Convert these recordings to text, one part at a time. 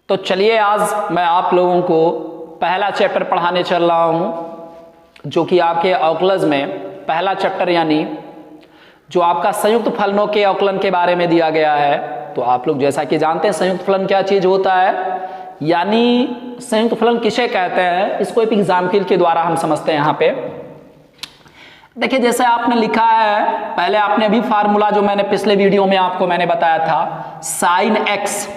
तो चलिए आज मैं आप लोगों को पहला चैप्टर पढ़ाने चल रहा हूं जो कि आपके अवकलज में पहला चैप्टर यानी जो आपका संयुक्त फलनों के अवकलन के बारे में दिया गया है। तो आप लोग जैसा कि जानते हैं संयुक्त फलन क्या चीज होता है, यानी संयुक्त फलन किसे कहते हैं, इसको एक एग्जाम्पल के द्वारा हम समझते हैं। यहाँ पे देखिए जैसे आपने लिखा है, पहले आपने अभी फार्मूला जो मैंने पिछले वीडियो में आपको मैंने बताया था साइन एक्स,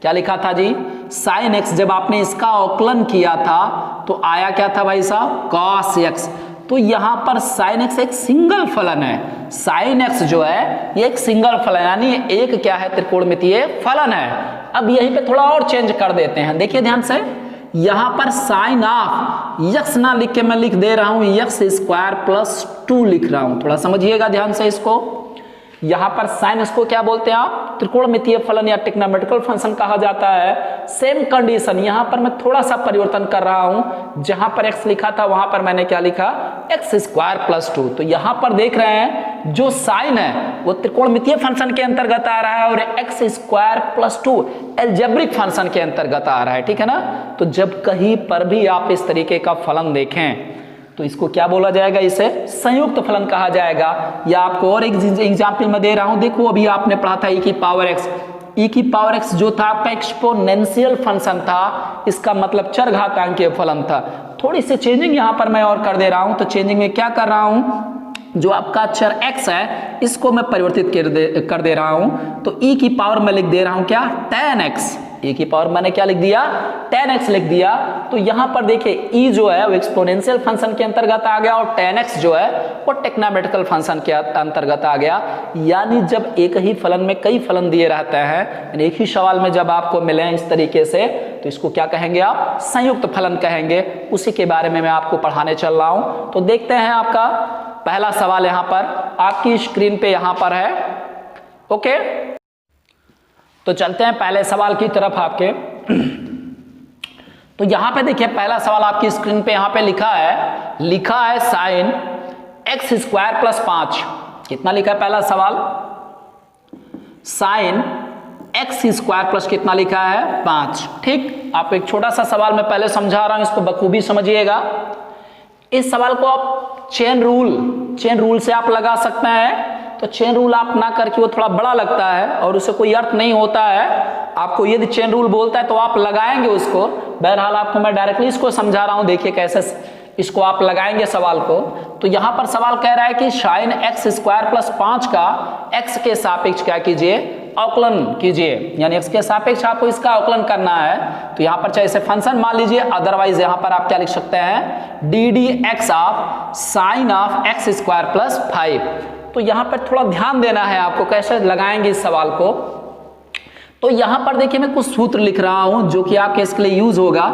क्या लिखा था जी, साइन एक्स। जब आपने इसका अवकलन किया था तो आया क्या था भाई साहब, कॉस एक्स। तो यहां पर साइन एक्स एक सिंगल फलन है, साइन एक्स जो है ये एक सिंगल फलन यानी एक क्या है, त्रिकोणमितीय फलन है। अब यहीं पे थोड़ा और चेंज कर देते हैं, देखिए ध्यान से, यहां पर साइन ऑफ यक्स ना लिख के मैं लिख दे रहा हूं यक्स स्क्वायर प्लस 2 लिख रहा हूं, थोड़ा समझिएगा ध्यान से इसको। यहां पर साइन इसको क्या बोलते हैं आप, त्रिकोणमितीय फलन या ट्रिग्नोमेट्रिकल फंक्शन कहा जाता है। सेम कंडीशन यहां पर मैं थोड़ा सा परिवर्तन कर रहा हूं, जहां पर x लिखा था वहां पर मैंने क्या लिखा, एक्स स्क्वायर प्लस 2। तो यहां पर देख रहे हैं जो साइन है वो त्रिकोणमितीय फंक्शन के अंतर्गत आ रहा है और x square plus 2 algebraic function के अंतर्गत आ रहा है, ठीक है ना। तो जब कहीं पर भी आप इस तरीके का फलन देखें तो इसको क्या बोला जाएगा, इसे संयुक्त फलन कहा जाएगा। या आपको और एक एग्जाम्पल में दे रहा हूं, देखो अभी आपने पढ़ा था e की पावर x, e की पावर x जो था आपका एक्सपोनेंशियल फंक्शन था, इसका मतलब चरघातांकीय फलन था। थोड़ी सी चेंजिंग यहां पर मैं और कर दे रहा हूं। तो चेंजिंग में क्या कर रहा हूं, जो आपका चर x है इसको मैं परिवर्तित कर दे रहा हूं। तो e की पावर में लिख दे रहा हूं क्या, tan x, e की पावर मैंने क्या लिख दिया, tan x लिख दिया। तो यहां पर देखिए e जो है वो एक्सपोनेंशियल फंक्शन के अंतर्गत आ गया और tan x जो है वो ट्रिग्नोमेट्रिकल फंक्शन के अंतर्गत आ गया। यानी जब एक ही फलन में कई फलन दिए रहते हैं, एक ही सवाल में जब आपको मिले इस तरीके से, तो इसको क्या कहेंगे आप, संयुक्त फलन कहेंगे। उसी के बारे में मैं आपको पढ़ाने चल रहा हूं। तो देखते हैं आपका पहला सवाल यहां पर आपकी स्क्रीन पे यहां पर है, ओके। तो चलते हैं पहले सवाल की तरफ आपके। तो यहां पे देखिए पहला सवाल आपकी स्क्रीन पे यहां पे लिखा है साइन एक्स स्क्वायर प्लस 5। कितना लिखा है पहला सवाल, साइन एक्स स्क्वायर प्लस कितना लिखा है, 5। ठीक, आपको एक छोटा सा सवाल मैं पहले समझा रहा हूं, इसको बखूबी समझिएगा। इस सवाल को आप चेन रूल से आप लगा सकते हैं। तो चेन रूल आप ना करके, वो थोड़ा बड़ा लगता है और उसे कोई अर्थ नहीं होता है। आपको यदि चेन रूल बोलता है तो आप लगाएंगे उसको। बहरहाल आपको मैं डायरेक्टली इसको समझा रहा हूं, देखिए कैसे इसको आप लगाएंगे सवाल को। तो यहां पर सवाल कह रहा है कि साइन एक्स स्क्वायर प्लस 5 का एक्स के सापेक्ष क्या कीजिए, अवकलन कीजिए, यानी एक्स के सापेक्ष आपको इसका अवकलन करना है। तो यहां पर चाहे इसे फंक्शन मान लीजिए, अदरवाइज यहां पर आप क्या लिख सकते हैं, D d x of sine of x square plus 5। तो यहां पर थोड़ा ध्यान देना है आपको, कैसे लगाएंगे इस सवाल को। तो यहां पर देखिए मैं कुछ सूत्र लिख रहा हूं जो कि आपके इसके लिए यूज होगा।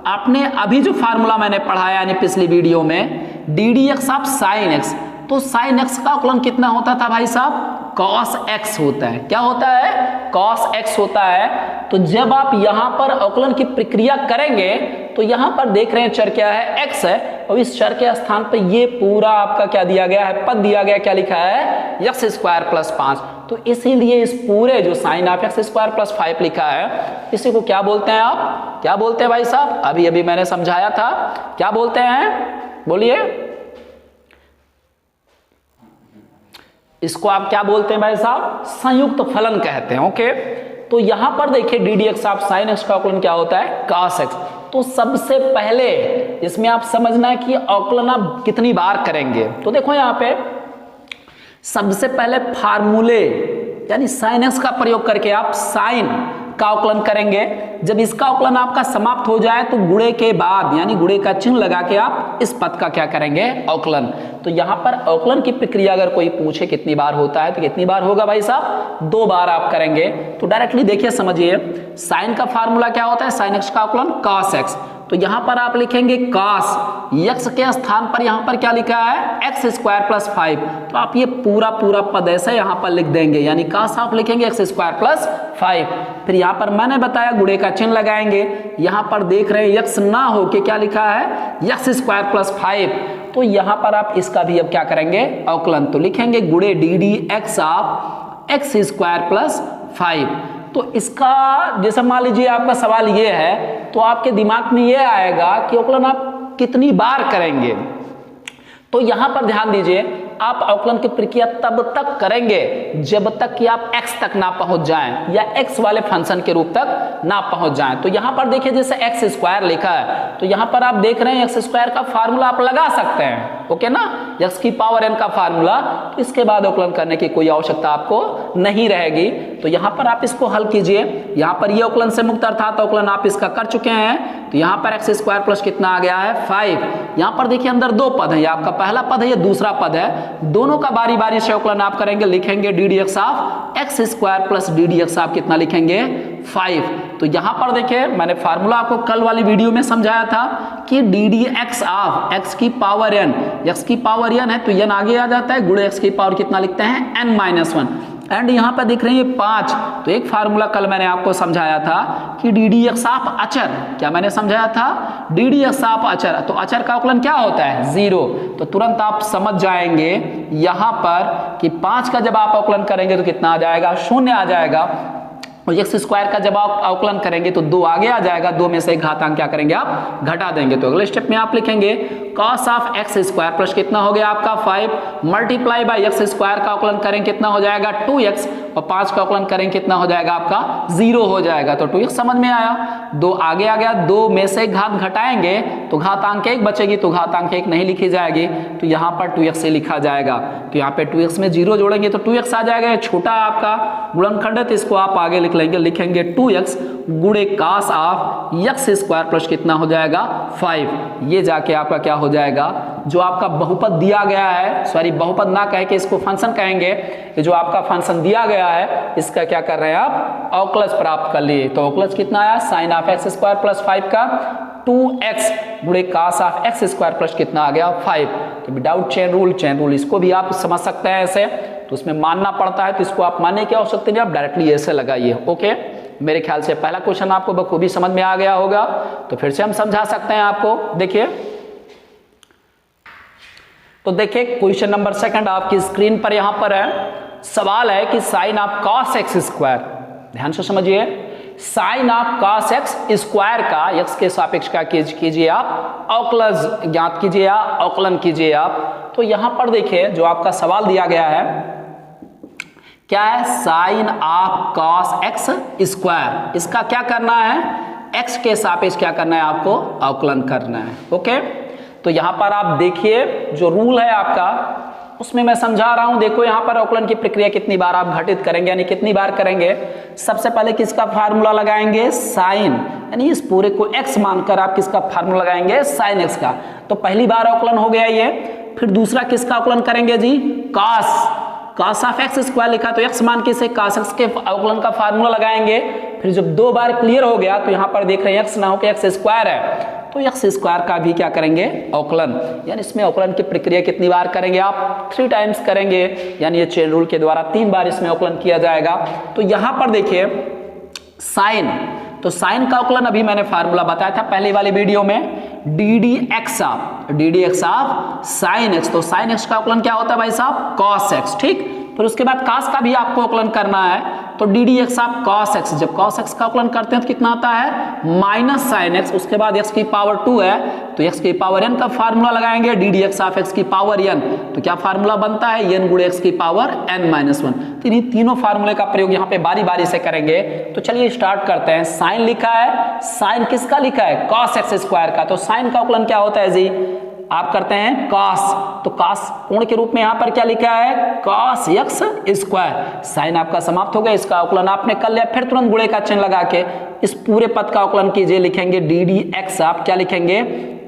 आपने अभी जो फार्मूला मैंने पढ़ाया यानी पिछली वीडियो में, D d x of sine x, तो साइन एक्स का अवकलन कितना होता था भाई साहब, कॉस एक्स होता है। क्या होता है, कॉस एक्स होता है। तो जब आप यहां पर अवकलन की प्रक्रिया करेंगे तो यहां पर देख रहे हैं चर क्या है, एक्स है, और इस चर के स्थान पर ये पूरा आपका क्या दिया गया है, पद दिया गया, क्या लिखा है, एक्स स्क्वायर प्लस 5। तो इसीलिए इस पूरे जो sine of x square plus 5 लिखा है, इसी को क्या बोलते हैं आप, क्या बोलते हैं भाई साहब, अभी अभी मैंने समझाया था, क्या बोलते हैं, बोलिए, इसको आप क्या बोलते हैं भाई साहब, संयुक्त फलन कहते हैं, ओके। तो यहां पर देखिए D d x of sine x का अवकलन क्या होता है, कॉस एक्स। तो सबसे पहले इसमें आप समझना है कि अवकलन आप कितनी बार करेंगे। तो देखो यहां पे सबसे पहले फार्मूले यानी साइन एक्स का प्रयोग करके आप साइन का अवकलन करेंगे। जब इसका अवकलन आपका समाप्त हो जाए तो गुणे के बाद यानी गुणे का चिन्ह लगा के आप इस पद का क्या करेंगे, अवकलन। तो यहां पर अवकलन की प्रक्रिया अगर कोई पूछे कितनी बार होता है तो कितनी बार होगा भाई साहब, 2 बार आप करेंगे। तो डायरेक्टली देखिए समझिए, साइन का फार्मूला क्या होता है, साइन एक्स का अवकलन कॉस एक्स। तो यहां पर आप लिखेंगे कॉस, एक्स के स्थान पर यहां पर क्या लिखा है, एक्स स्क्वायर प्लस 5। तो आप ये पूरा पद ऐसे यहां पर लिख देंगे, यानी कॉस आप लिखेंगे एक्स स्क्वायर प्लस 5। फिर यहां पर मैंने बताया गुणे का चिन्ह लगाएंगे। यहां पर देख रहे हैं एक्स ना हो के क्या लिखा है, एक्स स्क्वायर प्लस 5। तो यहां पर आप इसका भी अब क्या करेंगे, अवकलन। तो लिखेंगे गुणे D d x of x square plus 5। तो इसका जैसे मान लीजिए आपका सवाल ये है, तो आपके दिमाग में ये आएगा कि अवकलन आप कितनी बार करेंगे। तो यहां पर ध्यान दीजिए, आप अवकलन की प्रक्रिया तब तक करेंगे जब तक कि आप x तक ना पहुंच जाएं या x वाले फंक्शन के रूप तक ना पहुंच जाएं। तो यहां पर देखिए जैसे एक्स स्क्वायर लिखा है, तो यहां पर आप देख रहे हैं एक्स स्क्वायर का फार्मूला आप लगा सकते हैं, ओके ना, x की पावर n का फार्मूला। तो इसके बाद अवकलन करने की कोई आवश्यकता आपको नहीं रहेगी। तो यहां पर आप इसको हल कीजिए। यहां पर ये अवकलन से मुक्त अर्थात अवकलन आप इसका कर चुके हैं। तो यहां पर एक्स स्क्वायर प्लस कितना आ गया है 5। यहां पर देखिए अंदर दो पद है, ये आपका पहला पद है, ये दूसरा पद है। दोनों का बारी बारी से अवकलन आप करेंगे, लिखेंगे d d x of x square plus D d x of कितना लिखेंगे 5। तो यहां पर देखिए मैंने फार्मूला आपको कल वाली वीडियो में समझाया था कि D d x of x की पावर एन, एक्स की पावर एन है तो एन आगे आ जाता है, गुणे एक्स की पावर कितना लिखते हैं n-1। एंड यहां पर दिख रही है 5। तो एक फार्मूला कल मैंने आपको समझाया था कि डी डी एक्स ऑफ अचर, क्या मैंने समझाया था, डी डी एक्स ऑफ अचर। तो अचर का अवकलन क्या होता है 0। तो तुरंत आप समझ जाएंगे यहां पर कि 5 का जब आप अवकलन करेंगे तो कितना आ जाएगा 0 आ जाएगा। और एक्स स्क्वायर का जब आप अवकलन करेंगे तो 2 आगे आ जाएगा, 2 में से एक घातांक क्या करेंगे आप घटा देंगे। तो अगले स्टेप में आप लिखेंगे cos of x square plus कितना हो गया आपका 5 मल्टीप्लाई बाय एक्स स्क्वायर का अवकलन करें कितना हो जाएगा 2x, और 5 का अवकलन करें कितना हो जाएगा आपका 0 हो जाएगा। तो 2x समझ में आया, 2 आगे आ गया, 2 में से घात घटाएंगे तो घातांक 1 बचेगी, तो घातांक 1 नहीं लिखी जाएगी, तो यहाँ पर 2x से लिखा जाएगा। तो यहाँ पे 2x में 0 जोड़ेंगे तो 2x आ जाएगा, छोटा आपका गुणनखंड है तो इसको आप आगे लिखेंगे 2x गुणे cos of x square plus कितना हो जाएगा 5। ये जाके आपका क्या हो जाएगा, जो आपका बहुपद दिया गया है, सॉरी बहुपद ना कह के इसको फंक्शन कहेंगे, ये जो आपका फंक्शन दिया गया है इसका क्या कर रहे हैं आप अवकलज प्राप्त कर लिए। तो अवकलज कितना आया sine of x square plus 5 का 2x गुणे cos of x square plus कितना आ गया 5। तो विदाउट चेन रूल इसको भी आप समझ सकते हैं ऐसे, तो उसमें मानना पड़ता है, तो इसको आप मानने की आवश्यकता नहीं, आप डायरेक्टली ऐसे लगाइए। ओके, मेरे ख्याल से पहला क्वेश्चन आपको बखूबी समझ में आ गया होगा। तो फिर से हम समझा सकते हैं आपको, देखिए। तो देखिए क्वेश्चन नंबर 2 आपकी स्क्रीन पर यहां पर है। सवाल है कि sine of cos x square, ध्यान से समझिए, sine of cos x square का एक्स के सापेक्ष क्या कीजिए आप अवकलज ज्ञात कीजिए, अवकलन कीजिए आप। तो यहां पर देखिए जो आपका सवाल दिया गया है क्या है, sine of cos x square, इसका क्या करना है, x के सापेक्ष क्या करना है आपको अवकलन करना है। ओके, तो यहां पर आप देखिए जो रूल है आपका उसमें मैं समझा रहा हूं। देखो यहां पर अवकलन की प्रक्रिया कितनी बार आप घटित करेंगे, यानी कितनी बार करेंगे। सबसे पहले किसका फार्मूला लगाएंगे साइन, यानी इस पूरे को x मानकर आप किसका फार्मूला लगाएंगे साइन x का। तो पहली बार अवकलन हो गया ये। फिर दूसरा किसका अवकलन करेंगे जी cos ऑफ एक्स स्क्वायर लिखा तो x मान के इसे cos x के अवकलन का फार्मूला लगाएंगे। फिर जब 2 बार क्लियर हो गया तो यहां पर देख रहे हैं x ना हो के x स्क्वायर है, तो एक्स स्क्वायर का भी क्या करेंगे अवकलन, यानी इसमें अवकलन की प्रक्रिया कितनी बार करेंगे आप 3 टाइम्स करेंगे, यानी ये चेन रूल के द्वारा 3 बार इसमें अवकलन किया जाएगा। तो यहां पर देखिए साइन, तो साइन का अवकलन अभी मैंने फार्मूला बताया था पहले वाले वीडियो में, D d x of sine x. तो साइन एक्स का अवकलन क्या होता है भाई साहब cos एक्स, ठीक। फिर उसके बाद cos का भी आपको अवकलन करना है, तो D d x of cos x, जब cos एक्स का अवकलन करते हैं तो कितना आता है माइनस साइन एक्स, उसके बाद x की पावर 2 है तो x की पावर n का फार्मूला लगाएंगे, D d x of x की पावर n, तो क्या फार्मूला बनता है n गुणे x की पावर n-1। तो इन तीनों फार्मूले का प्रयोग यहाँ पे बारी बारी से करेंगे। तो चलिए स्टार्ट करते हैं। साइन लिखा है, साइन किसका लिखा है cos एक्स स्क्वायर का। तो साइन का अवकलन क्या होता है जी, आप करते हैं cos, तो cos कोण के रूप में यहां पर क्या लिखा है cos एक्स स्क्वायर। साइन आपका समाप्त हो गया, इसका अवकलन आपने कर लिया। फिर तुरंत गुणे का चिन्ह लगा के इस पूरे पद का अवकलन कीजिए, लिखेंगे डी डी एक्स, आप क्या लिखेंगे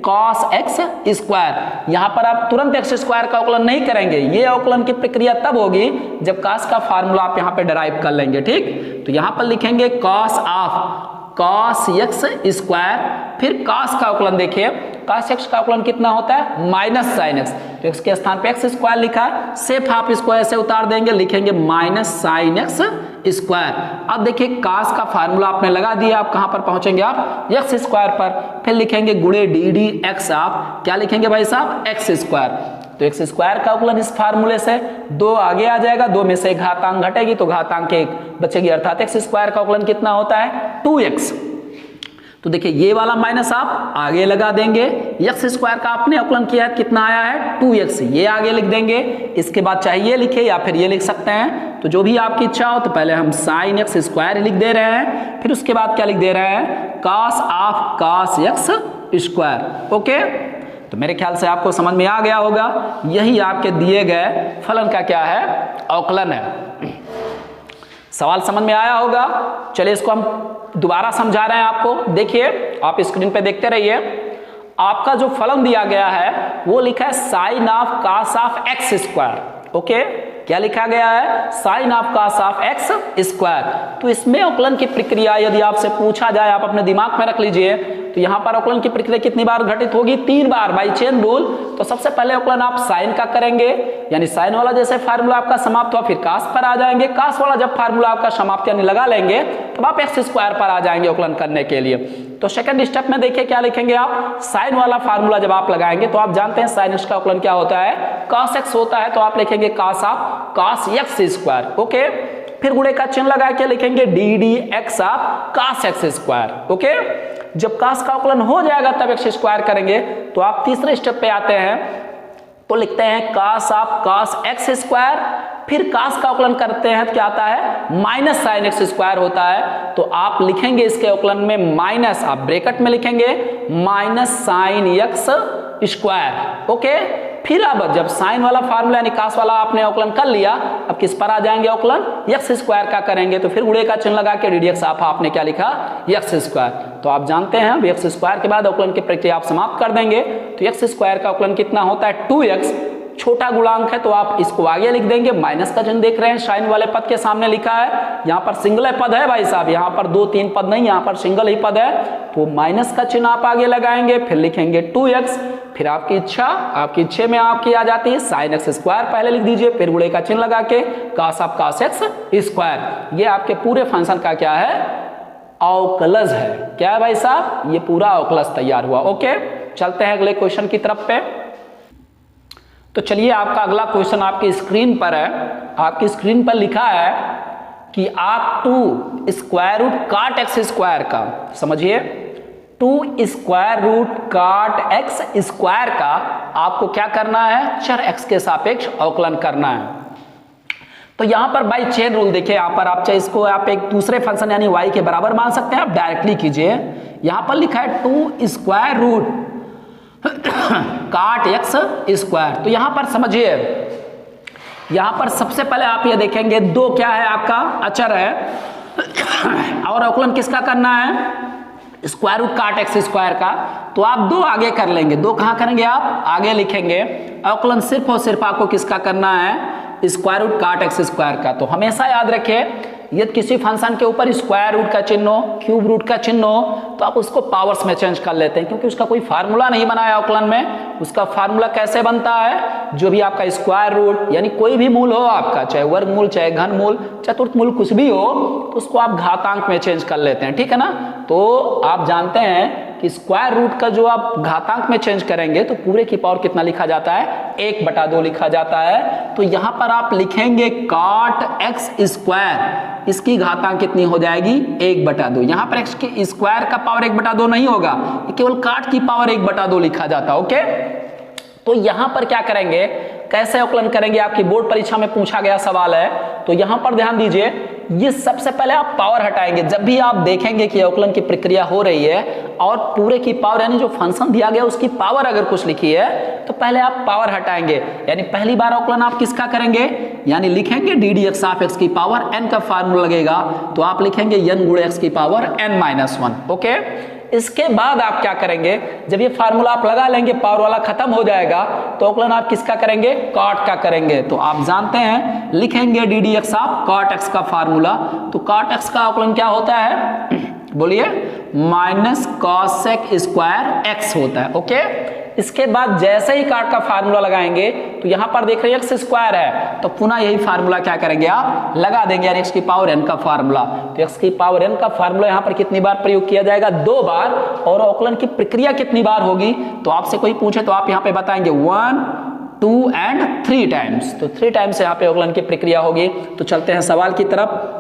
cos एक्स स्क्वायर। यहां पर आप तुरंत एक्स स्क्वायर का अवकलन नहीं करेंगे, ये अवकलन की प्रक्रिया तब होगी जब cos का फार्मूला आप यहां पे डिराइव कर लेंगे, ठीक। तो यहां पर लिखेंगे cos of cos x square, फिर cos का अवकलन देखिए, cos एक्स का अवकलन कितना होता है माइनस साइन एक्स, तो एक्स के स्थान पे एक्स स्क्वायर लिखा है, सिर्फ आप इसको ऐसे उतार देंगे, लिखेंगे माइनस साइन एक्स स्क्वायर। अब देखिए cos का फार्मूला आपने लगा दिया, आप कहां पर पहुंचेंगे आप एक्स स्क्वायर पर, फिर लिखेंगे गुणे डी डी एक्स, आप क्या लिखेंगे भाई साहब एक्स स्क्वायर। तो एक्स स्क्वायर का अवकलन इस फार्मूले से 2 आगे आ जाएगा, 2 में से घातांक घटेगी तो घातांक 1 बचेगी, अर्थात एक्स स्क्वायर का अवकलन कितना होता है 2x। तो देखिए ये वाला माइनस आप आगे लगा देंगे, एक्स स्क्वायर का आपने अवकलन किया है कितना आया है 2x, ये आगे लिख देंगे, इसके बाद चाहे ये लिखे या फिर ये लिख सकते हैं, तो जो भी आपकी इच्छा हो। तो पहले हम साइन एक्स स्क्वायर लिख दे रहे हैं, फिर उसके बाद क्या लिख दे रहे हैं cos of cos x square. Okay, तो मेरे ख्याल से आपको समझ में आ गया होगा, यही आपके दिए गए फलन का क्या है अवकलन है। सवाल समझ में आया होगा। चलिए इसको हम दोबारा समझा रहे हैं आपको, देखिए आप स्क्रीन पे देखते रहिए। आपका जो फलन दिया गया है वो लिखा है sine of cos of x square. Okay, क्या लिखा गया है sine of cos of x square. तो इसमें अवकलन की प्रक्रिया यदि आपसे पूछा जाए, आप अपने दिमाग में रख लीजिए, तो यहां पर अवकलन की प्रक्रिया कितनी बार घटित होगी 3 बार बाई चेन रूल। तो सबसे पहले अवकलन आप साइन का करेंगे, यानी साइन वाला जैसे फार्मूला आपका समाप्त हुआ फिर cos पर आ जाएंगे, cos वाला जब फार्मूला आपका समाप्त यानी लगा लेंगे तब आप एक्स स्क्वायर पर आ जाएंगे अवकलन करने के लिए। तो सेकंड स्टेप में देखिए क्या लिखेंगे आप, साइन वाला फार्मूला जब आप लगाएंगे तो आप जानते हैं साइन एक्स का अवकलन क्या होता है cos एक्स होता है, तो आप लिखेंगे cos of cos x square. Okay, फिर गुणे का चिन्ह लगा के लिखेंगे d d x of cos x square. Okay, जब cos का अवकलन हो जाएगा तब एक्स स्क्वायर करेंगे। तो आप तीसरे स्टेप पे आते हैं तो लिखते हैं cos of cos x square, फिर cos का अवकलन करते हैं तो क्या आता है माइनस साइन एक्स स्क्वायर होता है। तो आप लिखेंगे इसके अवकलन में माइनस, आप ब्रैकेट में लिखेंगे minus sign x square. Okay, फिर अब जब साइन वाला फार्मूला यानी cos वाला आपने अवकलन कर लिया, अब किस पर आ जाएंगे अवकलन एक्स स्क्वायर का करेंगे। तो फिर गुणे का चिन्ह लगा के डी डी एक्स ऑफ आपने क्या लिखा एक्स स्क्वायर। तो आप जानते हैं एक्स स्क्वायर के बाद अवकलन की प्रक्रिया आप समाप्त कर देंगे। तो एक्स स्क्वायर का अवकलन कितना होता है 2x, छोटा गुणांक है तो आप इसको आगे लिख देंगे, माइनस का चिन्ह देख रहे हैं साइन वाले पद के सामने लिखा है, यहाँ पर सिंगल पद है भाई साहब, यहाँ पर 2-3 पद नहीं, यहाँ पर सिंगल ही पद है, तो माइनस का चिन्ह आप आगे लगाएंगे, फिर लिखेंगे 2x, फिर आपकी इच्छा में आपकी आ जाती है साइन एक्स स्क्वायर पहले लिख दीजिए, फिर गुणे का चिन्ह लगा के cos of cos x square. ये आपके पूरे फंक्शन का क्या है अवकलज है। क्या है भाई साहब, ये पूरा अवकलज तैयार हुआ। ओके, चलते हैं अगले क्वेश्चन की तरफ पे। तो चलिए आपका अगला क्वेश्चन आपकी स्क्रीन पर है, आपकी स्क्रीन पर लिखा है कि आप 2 स्क्वायर रूट काट एक्स स्क्वायर का, समझिए 2 स्क्वायर रूट काट एक्स स्क्वायर का आपको क्या करना है चर एक्स के सापेक्ष अवकलन करना है। तो यहां पर बाई चेन रूल देखिए, यहां पर आप चाहे इसको आप एक दूसरे फंक्शन यानी y के बराबर मान सकते हैं, आप डायरेक्टली कीजिए। यहां पर लिखा है 2 स्क्वायर रूट काट एक्स स्क्वायर। तो यहां पर समझिए, यहां पर सबसे पहले आप ये देखेंगे 2 क्या है आपका अचर है, और अवकलन किसका करना है स्क्वायर रूट काट एक्स स्क्वायर का। तो आप 2 आगे कर लेंगे, 2 कहां करेंगे आप आगे लिखेंगे, अवकलन सिर्फ और सिर्फ आपको किसका करना है स्क्वायर रूट काट एक्स स्क्वायर का। तो हमेशा याद रखिए यदि किसी फंक्शन के ऊपर स्क्वायर रूट का चिन्ह हो, क्यूब रूट का चिन्ह हो, तो आप उसको पावर्स में चेंज कर लेते हैं, क्योंकि उसका कोई फार्मूला नहीं बनाया अवकलन में। उसका फार्मूला कैसे बनता है, जो भी आपका स्क्वायर रूट यानी कोई भी मूल हो आपका, चाहे वर्गमूल चाहे घनमूल चतुर्थमूल कुछ भी हो, तो उसको आप घातांक में चेंज कर लेते हैं, ठीक है ना। तो आप जानते हैं कि स्क्वायर रूट का जो आप घातांक में चेंज करेंगे तो पूरे की पावर कितना लिखा जाता है 1/2 लिखा जाता है। तो यहां पर आप लिखेंगे काट एक्स स्क्वायर, इसकी घातांक कितनी हो जाएगी 1/2। यहां पर एक्स की स्क्वायर का पावर 1/2 नहीं होगा, केवल काट की पावर 1/2 लिखा जाता है। ओके, तो यहां पर क्या करेंगे, कैसे अवकलन करेंगे, आपकी बोर्ड परीक्षा में पूछा गया सवाल है। तो यहां पर ध्यान दीजिए, ये सबसे पहले आप पावर हटाएंगे। जब भी आप देखेंगे कि अवकलन की प्रक्रिया हो रही है और पूरे की पावर यानी जो फंक्शन दिया गया उसकी पावर अगर कुछ लिखी है, तो पहले आप पावर हटाएंगे, यानी पहली बार अवकलन आप किसका करेंगे, यानी लिखेंगे d d x of x की पावर n का फार्मूला लगेगा, तो आप लिखेंगे n गुणे एक्स की पावर n-1। ओके, इसके बाद आप क्या करेंगे, जब ये फार्मूला आप लगा लेंगे पावर वाला खत्म हो जाएगा, तो अवकलन आप किसका करेंगे कॉट का करेंगे। तो आप जानते हैं लिखेंगे d d x of cot x का फार्मूला। तो कॉट एक्स का अवकलन क्या होता है बोलिए माइनस कॉसेक स्क्वायर एक्स होता है। ओके, इसके बाद जैसे ही काट का फार्मूला लगाएंगे तो यहां पर देख रहे हैं एक्स स्क्वायर है, तो पुनः यही फार्मूला क्या करेंगे आप लगा देंगे, यानी एक्स की पावर n का फार्मूला। तो एक्स की पावर n का फार्मूला यहां पर कितनी बार प्रयोग किया जाएगा 2 बार, और अवकलन की प्रक्रिया कितनी बार होगी, तो आपसे कोई पूछे तो आप यहां पे बताएंगे 1 2 and 3 टाइम्स। तो 3 टाइम्स यहाँ पे अवकलन की प्रक्रिया होगी। तो चलते हैं सवाल की तरफ।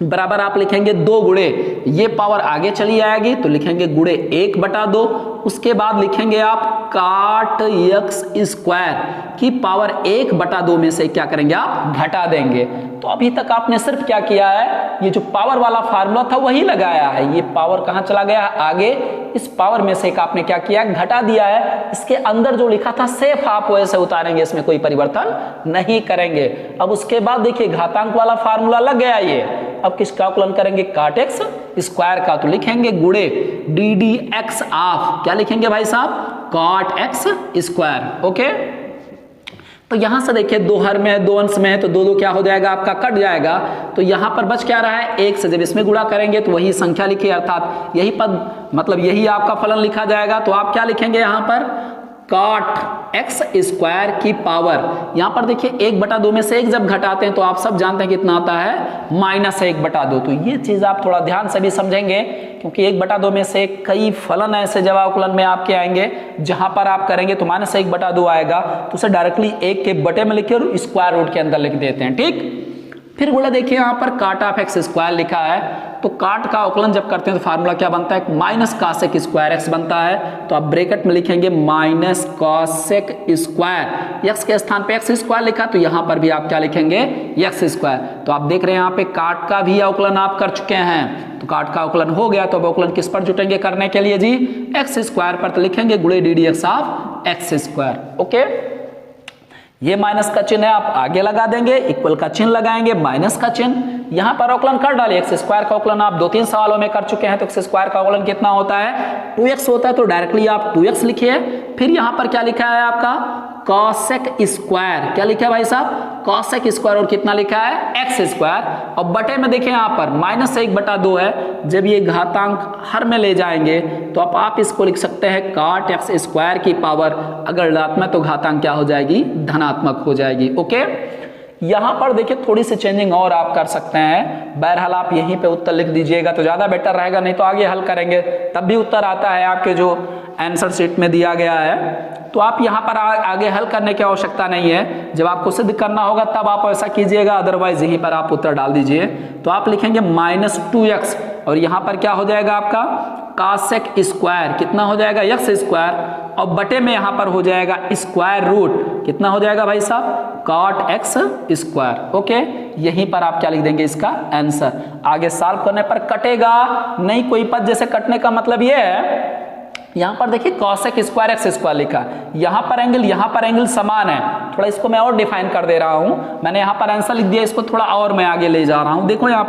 बराबर आप लिखेंगे 2 गुणे, ये पावर आगे चली आएगी तो लिखेंगे गुणे 1/2। उसके बाद लिखेंगे आप काट x स्क्वायर की पावर 1/2 में से क्या करेंगे आप घटा देंगे। तो अभी तक आपने सिर्फ क्या किया है, ये जो पावर वाला फार्मूला था वही लगाया है। ये पावर कहां चला गया आगे, इस पावर में से एक आपने क्या किया घटा दिया है। इसके अंदर जो लिखा था सेफ आप वैसे उतारेंगे, इसमें कोई परिवर्तन नहीं करेंगे। अब उसके बाद देखिए घातांक वाला फार्मूला लग गया ये। अब किसका अवकलन करेंगे, काट x स्क्वायर का। तो लिखेंगे गुणे ddx ऑफ, क्या लिखेंगे भाई साहब, काट x स्क्वायर। ओके, तो यहां से देखिए 2 हर में है, 2 अंश में है, तो 2 क्या हो जाएगा आपका, कट जाएगा। तो यहां पर बच क्या रहा है 1 से। जब इसमें गुणा करेंगे तो वही संख्या लिखिए, अर्थात यही पद मतलब यही आपका फलन लिखा जाएगा। तो आप क्या लिखेंगे यहां पर, काट x स्क्वायर की पावर, यहां पर देखिए 1/2 में से 1 जब घटाते हैं तो आप सब जानते हैं कितना आता है, -1/2। तो ये चीज आप थोड़ा ध्यान से भी समझेंगे, क्योंकि 1/2 में से कई फलन ऐसे जवाब अवकलन में आपके आएंगे जहां पर आप करेंगे तो -1/2 आएगा। तो उसे डायरेक्टली 1 के बटे में लिखे और स्क्वायर रूट के अंदर लिख देते हैं। ठीक, फिर बोला देखिए यहाँ पर काट ऑफ x स्क्वायर लिखा है। तो काट का अवकलन जब करते हैं तो फार्मूला क्या बनता है, माइनस कासेक स्क्वायर x बनता है। तो आप ब्रैकेट में लिखेंगे माइनस कासेक स्क्वायर, x के स्थान पे x स्क्वायर लिखा, तो यहाँ पर भी आप क्या लिखेंगे x स्क्वायर। तो आप देख रहे हैं यहाँ पे काट का भी अवकलन आप कर चुके हैं। तो काट का अवकलन हो गया, तो अब अवकलन किस पर जुटेंगे करने के लिए जी, x स्क्वायर पर। तो लिखेंगे गुणे ddx of x square. Okay, ये माइनस का चिन्ह है आप आगे लगा देंगे, इक्वल का चिन्ह लगाएंगे, माइनस का चिन्ह। यहां पर अवकलन कर डालिए, x स्क्वायर का अवकलन आप 2-3 सवालों में कर चुके हैं। तो x स्क्वायर का अवकलन कितना होता है, 2x होता है। तो डायरेक्टली आप 2x लिखिए। फिर यहां पर क्या लिखा है आपका, कॉसेक स्क्वायर, क्या लिखा है भाई साहब, कॉसेक स्क्वायर, और कितना लिखा है x स्क्वायर। और बटे में देखिए यहां पर -1/2 है। जब ये घातांक हर में ले जाएंगे तो आप इसको लिख सकते हैं काट x स्क्वायर की पावर, अगर ऋणात्मक तो घातांक क्या हो जाएगी, धनात्मक हो जाएगी। ओके, यहां पर देखिए थोड़ी सी चेंजिंग और आप कर सकते हैं। बहरहाल आप यहीं पे उत्तर लिख दीजिएगा तो ज्यादा बेटर रहेगा, नहीं तो आगे हल करेंगे तब भी उत्तर आता है आपके जो आंसर शीट में दिया गया है। तो आप यहां पर आगे हल करने की आवश्यकता नहीं है, जब आपको सिद्ध करना होगा तब आप ऐसा कीजिएगा, अदरवाइज यहीं पर आप उत्तर डाल दीजिए। तो आप लिखेंगे -2x, और यहां पर क्या हो जाएगा आपका कासेक स्क्वायर, कितना हो जाएगा x स्क्वायर, और बटे में यहां पर हो जाएगा स्क्वायर रूट, कितना हो जाएगा भाई साहब, काट x स्क्वायर। ओके, यहीं पर आप क्या लिख देंगे इसका आंसर। आगे सॉल्व करने पर कटेगा नहीं कोई पद, जैसे कटने का मतलब ये है, यहां पर देखिए कॉसेक स्क्वायर x स्क्वायर लिखा, यहां पर एंगल समान है। थोड़ा इसको मैं और डिफाइन कर दे रहा हूं, मैंने यहां पर आंसर लिख दिया, इसको थोड़ा और मैं आगे ले जा रहा हूं। देखो यहां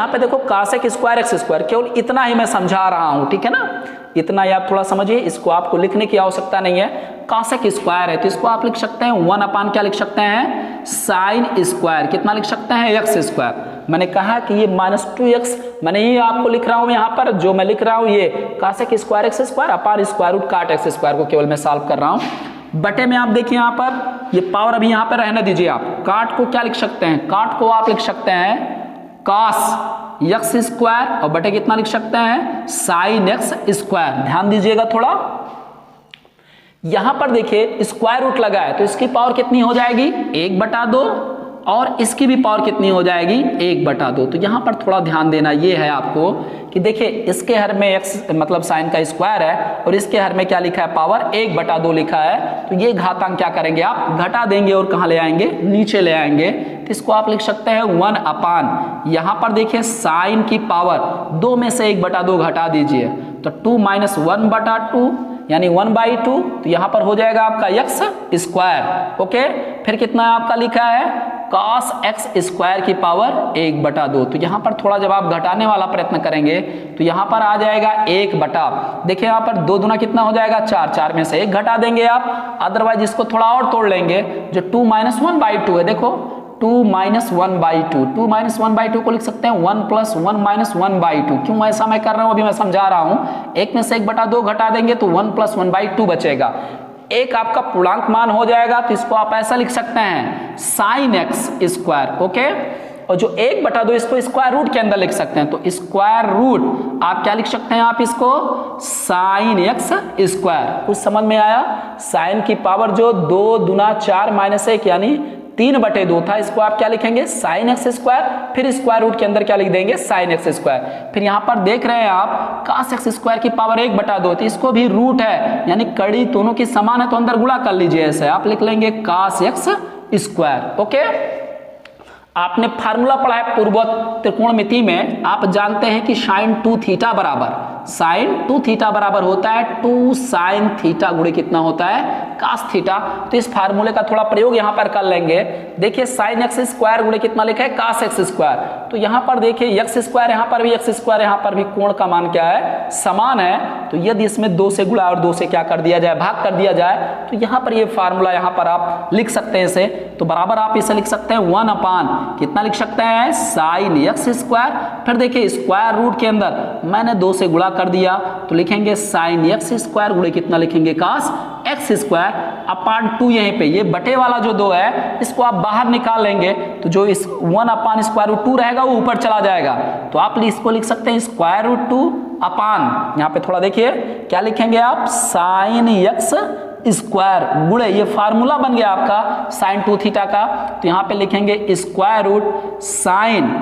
पे देखो कॉसेक स्क्वायर x स्क्वायर, केवल इतना ही मैं समझा रहा हूं, ठीक है ना, इतना ही आप थोड़ा समझिए, इसको आपको लिखने की आवश्यकता नहीं है। कॉसेक स्क्वायर है तो इसको आप लिख सकते हैं 1 क्या लिख सकते हैं, साइन स्क्वायर, कितना लिख सकते हैं x स्क्वायर। मैंने कहा कि ये -2x, मैंने ये आपको लिख रहा हूं यहां पर, जो मैं लिख रहा हूं ये कॉसेक स्क्वायर x स्क्वायर अपार स्क्वायर रूट काट x स्क्वायर को केवल मैं सॉल्व कर रहा हूं। बटे में आप देखिए यहां पर ये पावर अभी यहां पर रहने दीजिए। आप काट को क्या लिख सकते हैं, काट को आप लिख सकते हैं कॉस x स्क्वायर, और बटे कितना लिख सकते हैं, साइन x स्क्वायर। ध्यान दीजिएगा थोड़ा, यहां पर देखिए स्क्वायर रूट लगा है तो इसकी पावर कितनी हो जाएगी, 1/2, और इसकी भी पावर कितनी हो जाएगी, 1/2। तो यहां पर थोड़ा ध्यान देना ये है आपको कि देखिए इसके हर में x मतलब साइन का स्क्वायर है, और इसके हर में क्या लिखा है, पावर 1/2 लिखा है। तो ये घातांक क्या करेंगे आप घटा देंगे, और कहां ले आएंगे, नीचे ले आएंगे। तो इसको आप लिख सकते हैं 1/, यहां पर देखिए साइन की पावर 2 में से 1/2 घटा दीजिए, तो 2 - 1/2 यानी 1/2। तो यहां पर हो जाएगा आपका x स्क्वायर। ओके, फिर कितना आपका लिखा है, cos x स्क्वायर की पावर 1/2। तो यहां पर थोड़ा जब आप घटाने वाला प्रयत्न करेंगे तो यहां पर आ जाएगा 1/, देखिए यहां पर 2 दूना कितना हो जाएगा, 4 में से 1 घटा देंगे आप, अदरवाइज इसको थोड़ा और तोड़ लेंगे, जो 2 - 1/2 है, देखो 2 - 1/2, 2 - 1/2 को लिख सकते हैं 1 + 1 - 1/2। क्यों ऐसा मैं कर रहा हूं अभी मैं समझा रहा हूं, 1 में से 1/2 घटा देंगे तो 1 + 1/2 बचेगा, एक आपका पूर्णांक मान हो जाएगा। तो इसको आप ऐसा लिख सकते हैं साइन x स्क्वायर। ओके, और जो 1/2 इसको स्क्वायर रूट के अंदर लिख सकते हैं, तो स्क्वायर रूट आप क्या लिख सकते हैं, आप इसको साइन एक्स स्क्वायर। कुछ समझ में आया? साइन की पावर जो 2 दूना 4 माइनस 1 यानी 3/2 था, इसको आप क्या लिखेंगे, साइन एक्स स्क्वायर। फिर स्क्वायर रूट के अंदर क्या लिख देंगे, साइन एक्स स्क्वायर। फिर यहां पर देख रहे हैं आप कास एक्स स्क्वायर की पावर 1/2 थी, इसको भी रूट है यानी कड़ी दोनों की समान है, तो अंदर गुणा कर लीजिए। ऐसे आप लिख लेंगे कास एक्स स्क्वायर। ओके, आपने फार्मूला पढ़ा है पूर्वोत्तर त्रिकोणमिति में, आप जानते हैं कि साइन 2 थीटा बराबर होता है 2 साइन थीटा गुणे कितना होता है, कास थीटा। तो इस फार्मूले का थोड़ा प्रयोग यहां पर कर लेंगे। देखिए साइन एक्स स्क्वायर गुणे कितना लिखा है, कास एक्स स्क्वायर। तो यहां पर देखिए एक्स स्क्वायर, यहां पर भी एक्स स्क्वायर, यहां पर भी कोण का मान क्या है, समान है। तो यदि इसमें 2 से गुणा और 2 से क्या कर दिया जाए, भाग कर दिया जाए, तो यहां पर ये फार्मूला यहां पर आप लिख सकते हैं इसे। तो बराबर आप इसे लिख सकते हैं 1 अपान कितना लिख सकते हैं, साइन एक्स स्क्वायर। फिर देखिए स्क्वायर रूट के अंदर मैंने 2 से गुणा कर दिया, तो लिखेंगे साइन एक्स स्क्वायर गुणे कितना लिखेंगे, कास एक्स स्क्वायर अपान 2। यहीं पे ये बटे वाला जो 2 है इसको आप बाहर निकाल लेंगे, तो जो इस 1 अपान स्क्वायर रूट 2 रहेगा वो ऊपर चला जाएगा। तो आप इसको लिख सकते हैं स्क्वायर रूट 2 अपान, यहाँ पे थोड़ा देखिए क्या लिखेंगे आप, साइन एक्स स्क्वायर गुणे, ये फार्मूला बन गया आपका साइन 2 थीटा का। तो यहाँ पे लिखेंगे square root sine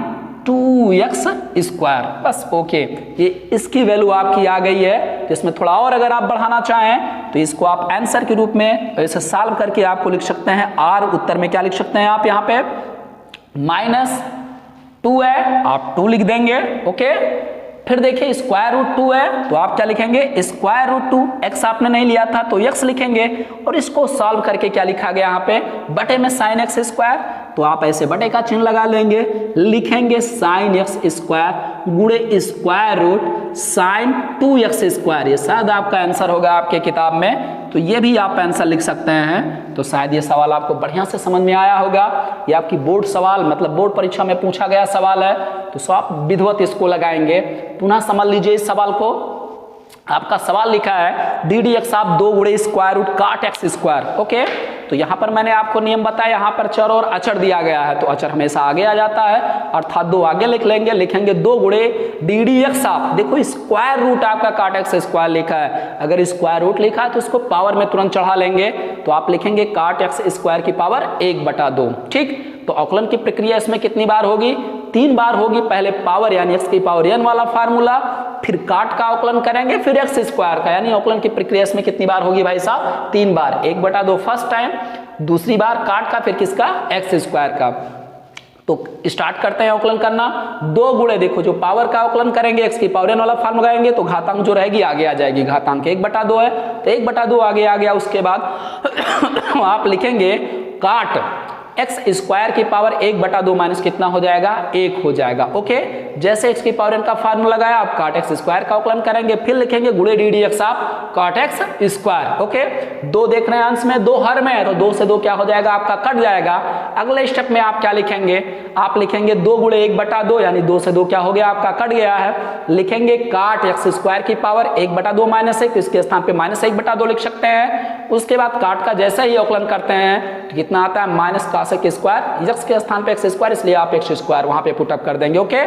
2x square, बस। ओके, ये इसकी वैल्यू आपकी आ गई है। तो इसमें थोड़ा और अगर आप बढ़ाना चाहें तो इसको आप आंसर के रूप में ऐसे सॉल्व करके आपको लिख सकते हैं r। उत्तर में क्या लिख सकते हैं आप, यहाँ पे -2 है, आप 2 लिख देंगे। ओके, फिर देखिए स्क्वायर रूट 2 है, तो आप क्या लिखेंगे, स्क्वायर रूट 2, x आपने नहीं लिया था तो x लिखेंगे। और इसको सॉल्व करके क्या लिखा गया यहाँ पे, बटे में साइन एक्स स्क्वायर, तो आप ऐसे बटे का चिन्ह लगा लेंगे, लिखेंगे साइन एक्स स्क्वायर गुणे square root sine 2x square. ये शायद आपका आंसर होगा आपके किताब में, तो ये भी आप आंसर लिख सकते हैं। तो शायद ये सवाल आपको बढ़िया से समझ में आया होगा। ये आपकी बोर्ड सवाल, मतलब बोर्ड परीक्षा में पूछा गया सवाल है, तो आप विधिवत इसको लगाएंगे। पुनः समझ लीजिए इस सवाल को। आपका सवाल लिखा है डी डी एक्स आप 2 गुणे स्क्वायर रूट काट एक्स स्क्वायर। ओके, तो यहां पर मैंने आपको नियम बताया, यहां पर चर और अचर दिया गया है, तो अचर हमेशा आगे आ जाता है, अर्थात 2 आगे लिख लेंगे, लिखेंगे 2 गुणे डी डी एक्स। आप देखो स्क्वायर रूट आपका काट एक्स स्क्वायर लिखा है, अगर स्क्वायर रूट लिखा है तो इसको पावर में तुरंत चढ़ा लेंगे, तो आप लिखेंगे काट एक्स स्क्वायर की पावर 1/2। ठीक, तो अवकलन की प्रक्रिया इसमें कितनी बार होगी, 3 बार होगी। पहले पावर यानी एक्स की पावर n वाला फार्मूला, फिर काट का अवकलन करेंगे, फिर एक्स स्क्वायर का, यानी अवकलन की प्रक्रिया इसमें कितनी बार होगी भाई साहब, 3 बार। 1/2 फर्स्ट टाइम, दूसरी बार काट का, फिर किसका, एक्स स्क्वायर का। तो स्टार्ट करते हैं अवकलन करना। 2 गुणे, देखो जो पावर का अवकलन करेंगे एक्स की पावर n वाला फॉर्म लगाएंगे, तो घातांक जो रहेगी आगे आ जाएगी, घातांक 1/2 है, तो 1/2 आगे आ गया। उसके बाद आप लिखेंगे काट एक्स स्क्वायर की पावर 1/2 माइनस कितना हो जाएगा, 1 हो जाएगा। ओके, जैसे एक्स की पावर n का फार्मूला लगाया, आप काट एक्स स्क्वायर का अवकलन करेंगे, फिर लिखेंगे गुणे डी डी एक्स आप काट एक्स स्क्वायर। ओके, 2 देख रहे हैं अंश में, 2 हर में है, तो 2 से 2 क्या हो जाएगा आपका, कट जाएगा। अगले स्टेप में आप क्या लिखेंगे, आप लिखेंगे 2 गुणे 1/2, यानी 2 से 2 क्या हो गया आपका, कट गया है। लिखेंगे काट एक्स स्क्वायर की पावर 1/2 माइनस 1, इसके स्थान पे -1/2 लिख सकते हैं। उसके बाद काट का जैसे ही अवकलन करते हैं तो कितना आता है, माइनस कासेक स्क्वायर, एक्स के स्थान पे एक्स स्क्वायर, इसलिए आप एक्स स्क्वायर वहां पे पुटअप कर देंगे। ओके,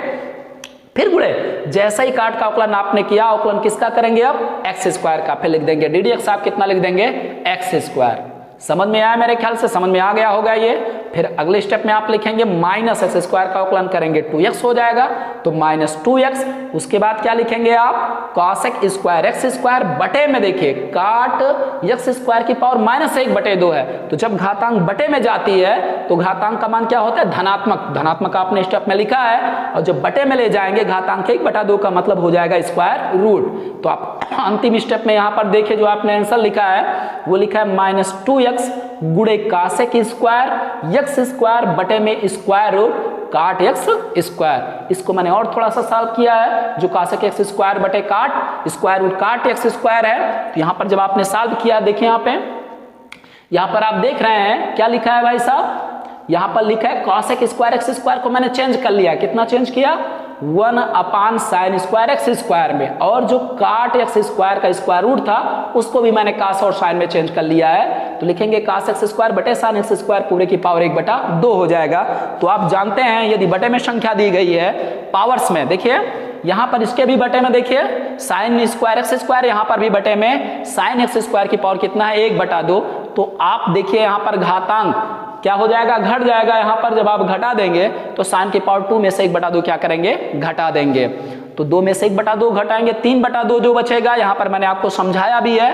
फिर गुणे जैसा ही काट का अवकलन आपने किया, अवकलन किसका करेंगे अब, एक्स स्क्वायर का, फिर लिख देंगे डी डी एक्स आप कितना लिख देंगे, एक्स स्क्वायर। समझ में आया, मेरे ख्याल से समझ में आ गया होगा ये। फिर अगले स्टेप में आप लिखेंगे माइनस एक्स स्क्वायर का अवकलन करेंगे, 2x हो जाएगा, तो -2x। उसके बाद क्या लिखेंगे आप, कॉसेक स्क्वायर एक्स स्क्वायर बटे में, देखिए काट एक्स स्क्वायर की पावर -1/2 है, तो जब घातांक बटे में जाती है तो घातांक का मान क्या होता है, धनात्मक। धनात्मक आपने स्टेप में लिखा है, और जब बटे में ले जाएंगे घातांक 1/2 का मतलब हो जाएगा स्क्वायर रूट। तो आप अंतिम स्टेप में यहां पर देखिए जो आपने आंसर लिखा है वो लिखा है -2x गुणे कासेक स्क्वायर एक्स स्क्वायर बटे में स्क्वायर रूट काट एक्स स्क्वायर। इसको मैंने और थोड़ा सा सॉल्व किया है, जो कासेक एक्स स्क्वायर बटे काट स्क्वायर रूट काट एक्स स्क्वायर है। तो यहां पर जब आपने सॉल्व किया, देखिए यहां पर आप देख रहे हैं क्या लिखा है भाई साहब, यहां पर लिखा है कॉसेक स्क्वायर एक्स स्क्वायर को मैंने चेंज कर लिया, कितना चेंज किया, 1 अपान साइन स्क्वायर एक्स स्क्वायर में, और जो काट एक्स स्क्वायर का स्क्वायर रूट था उसको भी मैंने कास और साइन में चेंज कर लिया है। तो लिखेंगे cos x स्क्वायर बटे sin x स्क्वायर पूरे की पावर 1/2 हो जाएगा। तो आप जानते हैं यदि बटे में संख्या दी गई है पावर्स में, देखिए यहां पर इसके भी बटे में देखिए sin स्क्वायर x स्क्वायर, यहां पर भी बटे में sin x स्क्वायर की पावर कितना है 1/2। तो आप देखिए यहां पर घातांक क्या हो जाएगा, घट जाएगा। यहां पर जब आप घटा देंगे तो sin की पावर 2 में से 1/2 क्या करेंगे, घटा देंगे। तो 2 में से 1/2 घटाएंगे, 3/2 जो बचेगा, यहां पर मैंने आपको समझाया भी है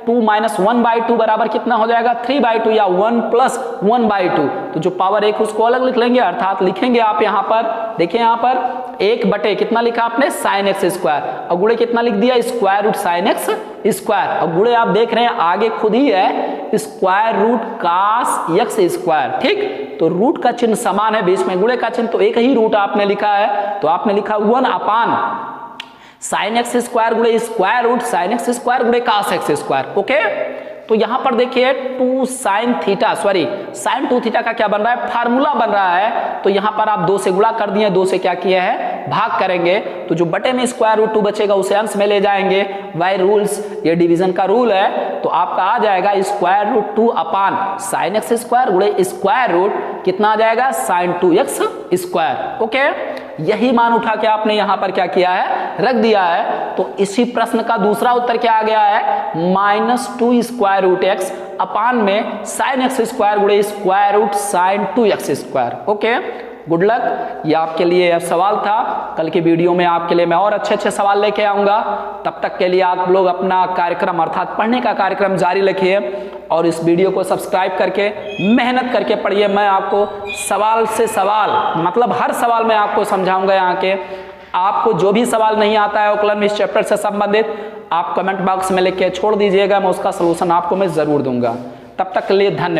2 - 1/2 बराबर कितना हो जाएगा 3/2 या 1 + 1/2। तो जो पावर 1 उसको अलग लिख लेंगे, अर्थात लिखेंगे आप यहां पर देखिए यहां पर 1 बटे कितना लिखा आपने sin x स्क्वायर, और गुणे कितना लिख दिया square root sin x square, और गुणे आप देख रहे हैं आगे खुद ही है square root cos x square. ठीक, तो रूट का चिन्ह समान है, बीच में गुणे का चिन्ह, तो एक ही रूट आपने लिखा है, तो आपने लिखा 1 sin x स्क्वायर गुणे square root sin x square गुणे cos x स्क्वायर। ओके, तो यहां पर देखिए 2 sin sin 2 थीटा का क्या बन रहा है, फार्मूला बन रहा है। तो यहां पर आप 2 से गुणा कर दिए, 2 से क्या किया है भाग करेंगे, तो जो बटे में स्क्वायर रूट 2 बचेगा उसे अंश में ले जाएंगे। बाय रूल्स, ये डिवीजन का रूल है, तो आपका आ जाएगा square root 2 sin x square गुणे स्क्वायर रूट कितना आ जाएगा sin 2x स्क्वायर। ओके, यही मान उठा के आपने यहां पर क्या किया है रख दिया है। तो इसी प्रश्न का दूसरा उत्तर क्या आ गया है -2 स्क्वायर रूट x अपान में sin x स्क्वायर गुणे square root sin 2x square. Okay, good luck, ये आपके लिए सवाल था। कल की वीडियो में आपके लिए मैं और अच्छे सवाल लेके आऊंगा। तब तक के लिए आप लोग अपना कार्यक्रम अर्थात पढ़ने का कार्यक्रम जारी रखिए और इस वीडियो को सब्सक्राइब करके मेहनत करके पढ़िए। मैं आपको सवाल से सवाल मतलब हर सवाल में आपको समझाऊंगा। यहाँ के आपको जो भी सवाल नहीं आता है अवकलन इस चैप्टर से संबंधित, आप कमेंट बॉक्स में लिख के छोड़ दीजिएगा, मैं उसका सलूशन आपको मैं जरूर दूंगा। तब तक के लिए धन्यवाद।